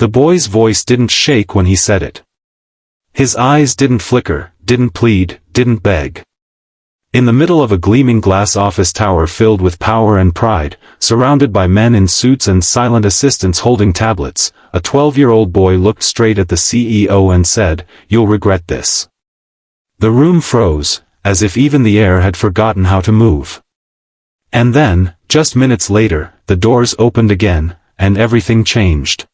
The boy's voice didn't shake when he said it. His eyes didn't flicker, didn't plead, didn't beg. In the middle of a gleaming glass office tower filled with power and pride, surrounded by men in suits and silent assistants holding tablets, a 12-year-old boy looked straight at the CEO and said, "You'll regret this." The room froze, as if even the air had forgotten how to move. And then, just minutes later, the doors opened again, and everything changed.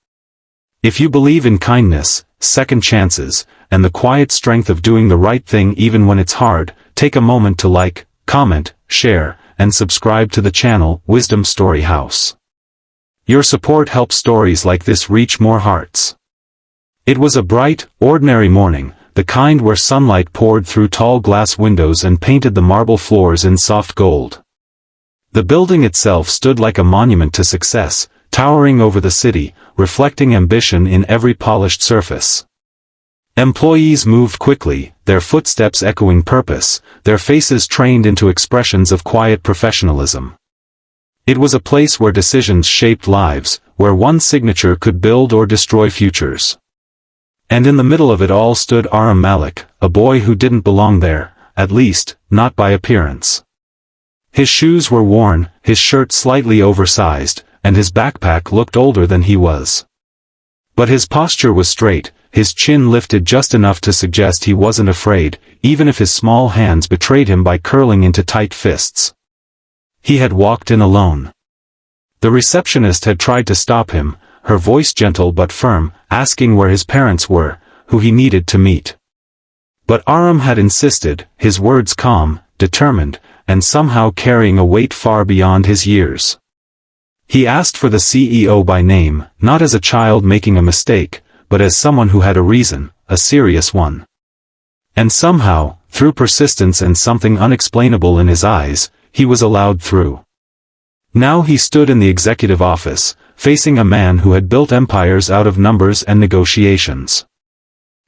If you believe in kindness, second chances, and the quiet strength of doing the right thing even when it's hard, take a moment to like, comment, share, and subscribe to the channel, Wisdom Story House. Your support helps stories like this reach more hearts. It was a bright, ordinary morning, the kind where sunlight poured through tall glass windows and painted the marble floors in soft gold. The building itself stood like a monument to success, towering over the city, reflecting ambition in every polished surface. Employees moved quickly, their footsteps echoing purpose, their faces trained into expressions of quiet professionalism. It was a place where decisions shaped lives, where one signature could build or destroy futures. And in the middle of it all stood Arham Malik, a boy who didn't belong there, at least, not by appearance. His shoes were worn, his shirt slightly oversized, and his backpack looked older than he was. But his posture was straight, his chin lifted just enough to suggest he wasn't afraid, even if his small hands betrayed him by curling into tight fists. He had walked in alone. The receptionist had tried to stop him, her voice gentle but firm, asking where his parents were, who he needed to meet. But Arham had insisted, his words calm, determined, and somehow carrying a weight far beyond his years. He asked for the CEO by name, not as a child making a mistake, but as someone who had a reason, a serious one. And somehow, through persistence and something unexplainable in his eyes, he was allowed through. Now he stood in the executive office, facing a man who had built empires out of numbers and negotiations.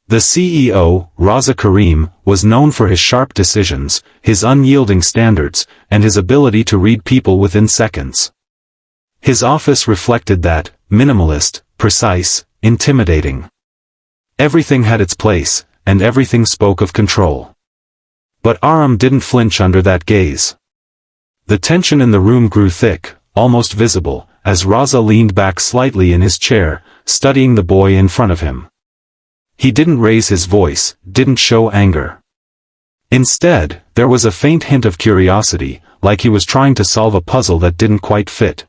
The CEO, Raza Karim, was known for his sharp decisions, his unyielding standards, and his ability to read people within seconds. His office reflected that, minimalist, precise, intimidating. Everything had its place, and everything spoke of control. But Arham didn't flinch under that gaze. The tension in the room grew thick, almost visible, as Raza leaned back slightly in his chair, studying the boy in front of him. He didn't raise his voice, didn't show anger. Instead, there was a faint hint of curiosity, like he was trying to solve a puzzle that didn't quite fit.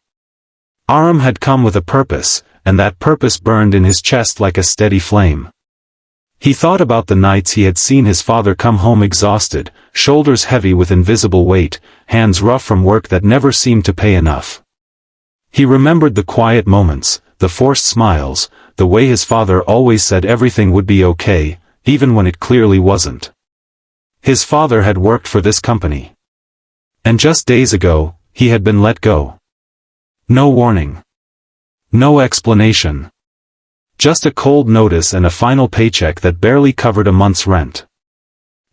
Arham had come with a purpose, and that purpose burned in his chest like a steady flame. He thought about the nights he had seen his father come home exhausted, shoulders heavy with invisible weight, hands rough from work that never seemed to pay enough. He remembered the quiet moments, the forced smiles, the way his father always said everything would be okay, even when it clearly wasn't. His father had worked for this company. And just days ago, he had been let go. No warning. No explanation. Just a cold notice and a final paycheck that barely covered a month's rent.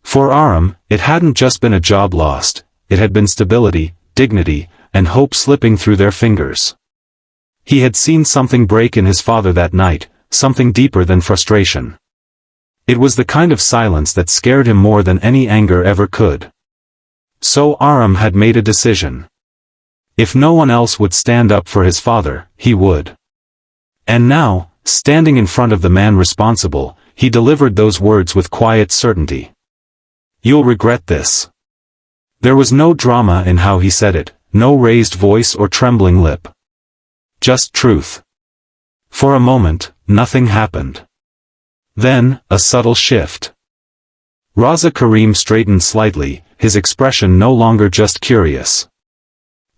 For Arham, it hadn't just been a job lost, it had been stability, dignity, and hope slipping through their fingers. He had seen something break in his father that night, something deeper than frustration. It was the kind of silence that scared him more than any anger ever could. So Arham had made a decision. If no one else would stand up for his father, he would. And now, standing in front of the man responsible, he delivered those words with quiet certainty. "You'll regret this." There was no drama in how he said it, no raised voice or trembling lip. Just truth. For a moment, nothing happened. Then, a subtle shift. Raza Karim straightened slightly, his expression no longer just curious.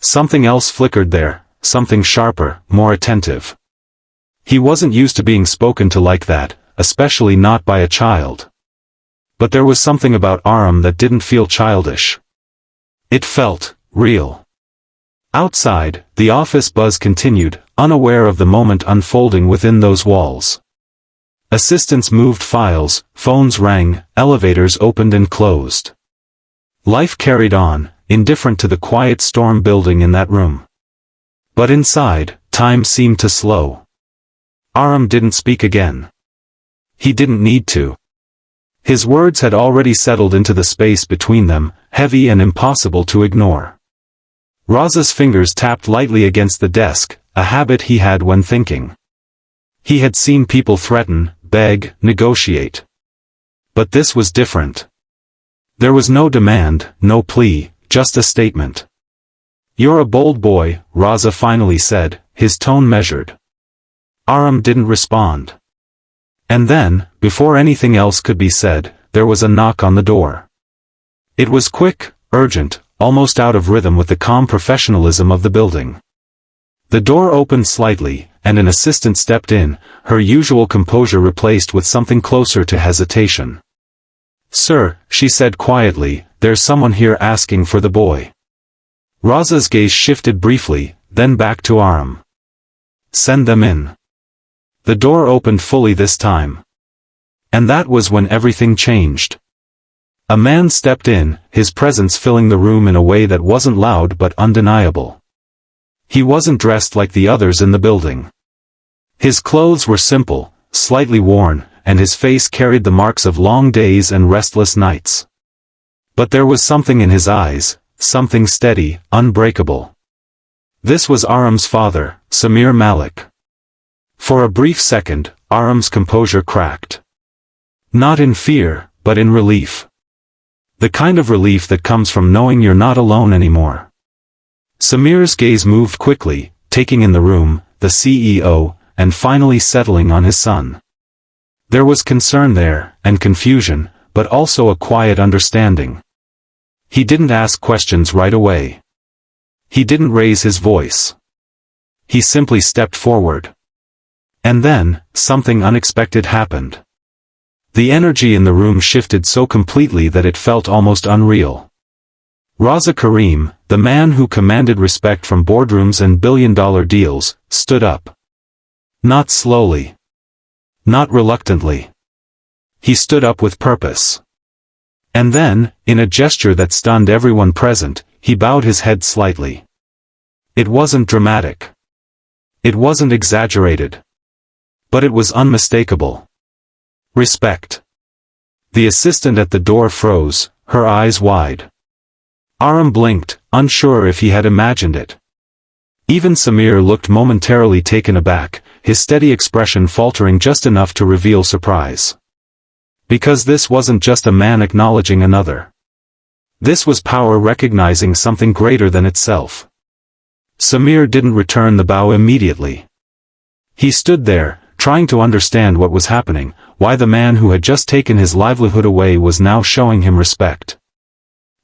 Something else flickered there, something sharper, more attentive. He wasn't used to being spoken to like that, especially not by a child. But there was something about Arham that didn't feel childish. It felt real. Outside, the office buzz continued, unaware of the moment unfolding within those walls. Assistants moved files, phones rang, elevators opened and closed. Life carried on, indifferent to the quiet storm building in that room. But inside, time seemed to slow. Arham didn't speak again. He didn't need to. His words had already settled into the space between them, heavy and impossible to ignore. Raza's fingers tapped lightly against the desk, a habit he had when thinking. He had seen people threaten, beg, negotiate. But this was different. There was no demand, no plea, just a statement. "You're a bold boy," Raza finally said, his tone measured. Arham didn't respond. And then, before anything else could be said, there was a knock on the door. It was quick, urgent, almost out of rhythm with the calm professionalism of the building. The door opened slightly, and an assistant stepped in, her usual composure replaced with something closer to hesitation. "Sir," she said quietly, "there's someone here asking for the boy." Raza's gaze shifted briefly, then back to Arham. "Send them in." The door opened fully this time. And that was when everything changed. A man stepped in, his presence filling the room in a way that wasn't loud but undeniable. He wasn't dressed like the others in the building. His clothes were simple, slightly worn, and his face carried the marks of long days and restless nights. But there was something in his eyes, something steady, unbreakable. This was Arham's father, Samir Malik. For a brief second, Arham's composure cracked. Not in fear, but in relief. The kind of relief that comes from knowing you're not alone anymore. Samir's gaze moved quickly, taking in the room, the CEO, and finally settling on his son. There was concern there, and confusion, but also a quiet understanding. He didn't ask questions right away. He didn't raise his voice. He simply stepped forward. And then, something unexpected happened. The energy in the room shifted so completely that it felt almost unreal. Raza Karim, the man who commanded respect from boardrooms and billion-dollar deals, stood up. Not slowly. Not reluctantly. He stood up with purpose. And then, in a gesture that stunned everyone present, he bowed his head slightly. It wasn't dramatic. It wasn't exaggerated. But it was unmistakable. Respect. The assistant at the door froze, her eyes wide. Arham blinked, unsure if he had imagined it. Even Samir looked momentarily taken aback, his steady expression faltering just enough to reveal surprise. Because this wasn't just a man acknowledging another. This was power recognizing something greater than itself. Samir didn't return the bow immediately. He stood there, trying to understand what was happening, why the man who had just taken his livelihood away was now showing him respect.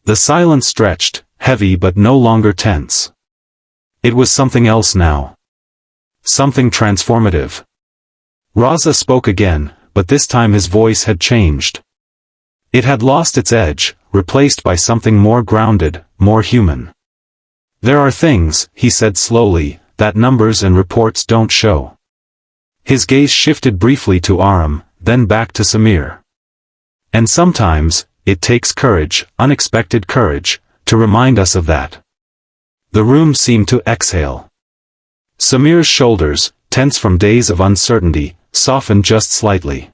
The silence stretched, heavy but no longer tense. It was something else now. Something transformative. Raza spoke again, but this time his voice had changed. It had lost its edge, replaced by something more grounded, more human. "There are things," he said slowly, "that numbers and reports don't show." His gaze shifted briefly to Arham, then back to Samir. "And sometimes, it takes courage, unexpected courage, to remind us of that." The room seemed to exhale. Samir's shoulders, tense from days of uncertainty, softened just slightly.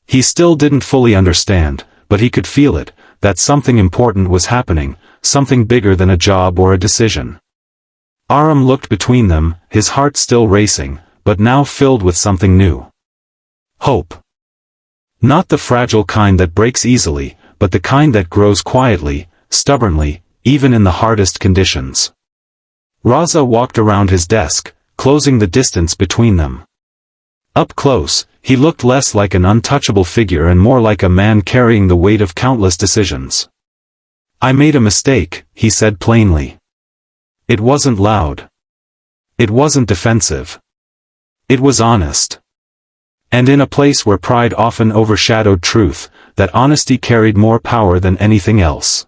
He still didn't fully understand, but he could feel it, that something important was happening, something bigger than a job or a decision. Arham looked between them, his heart still racing, but now filled with something new. Hope. Not the fragile kind that breaks easily, but the kind that grows quietly, stubbornly, even in the hardest conditions. Raza walked around his desk, closing the distance between them. Up close, he looked less like an untouchable figure and more like a man carrying the weight of countless decisions. "I made a mistake," he said plainly. It wasn't loud. It wasn't defensive. It was honest. And in a place where pride often overshadowed truth, that honesty carried more power than anything else.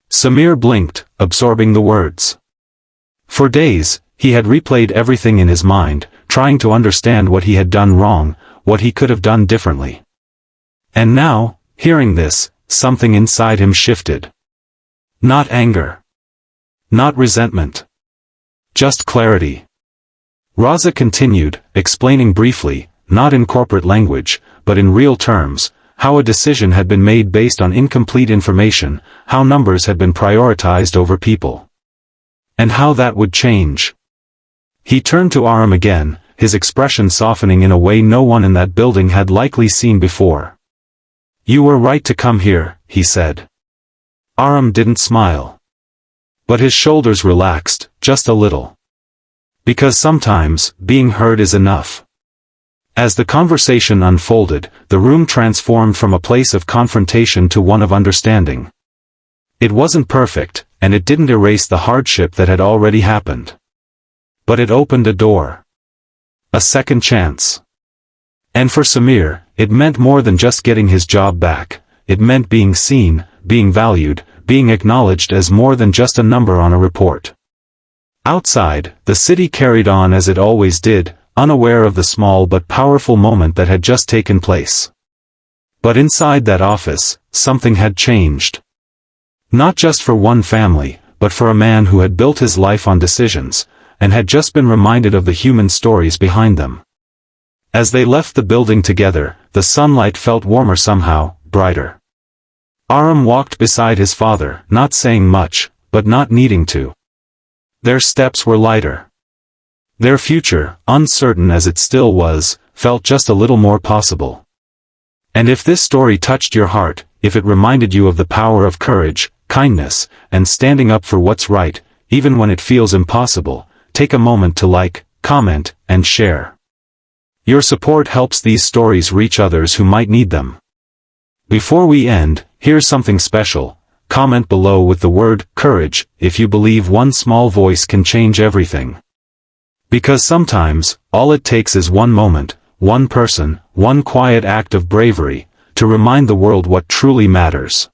Samir blinked, absorbing the words. For days, he had replayed everything in his mind, trying to understand what he had done wrong, what he could have done differently. And now, hearing this, something inside him shifted. Not anger. Not resentment. Just clarity. Raza continued, explaining briefly, not in corporate language, but in real terms, how a decision had been made based on incomplete information, how numbers had been prioritized over people. And how that would change. He turned to Arham again, his expression softening in a way no one in that building had likely seen before. "You were right to come here," he said. Arham didn't smile. But his shoulders relaxed, just a little. Because sometimes, being heard is enough. As the conversation unfolded, the room transformed from a place of confrontation to one of understanding. It wasn't perfect, and it didn't erase the hardship that had already happened. But it opened a door. A second chance. And for Samir, it meant more than just getting his job back. It meant being seen, being valued, being acknowledged as more than just a number on a report. Outside, the city carried on as it always did, unaware of the small but powerful moment that had just taken place. But inside that office, something had changed. Not just for one family, but for a man who had built his life on decisions, and had just been reminded of the human stories behind them. As they left the building together, the sunlight felt warmer somehow, brighter. Arham walked beside his father, not saying much, but not needing to. Their steps were lighter. Their future, uncertain as it still was, felt just a little more possible. And if this story touched your heart, if it reminded you of the power of courage, kindness, and standing up for what's right, even when it feels impossible, take a moment to like, comment, and share. Your support helps these stories reach others who might need them. Before we end, here's something special. Comment below with the word courage if you believe one small voice can change everything. Because sometimes, all it takes is one moment, one person, one quiet act of bravery, to remind the world what truly matters.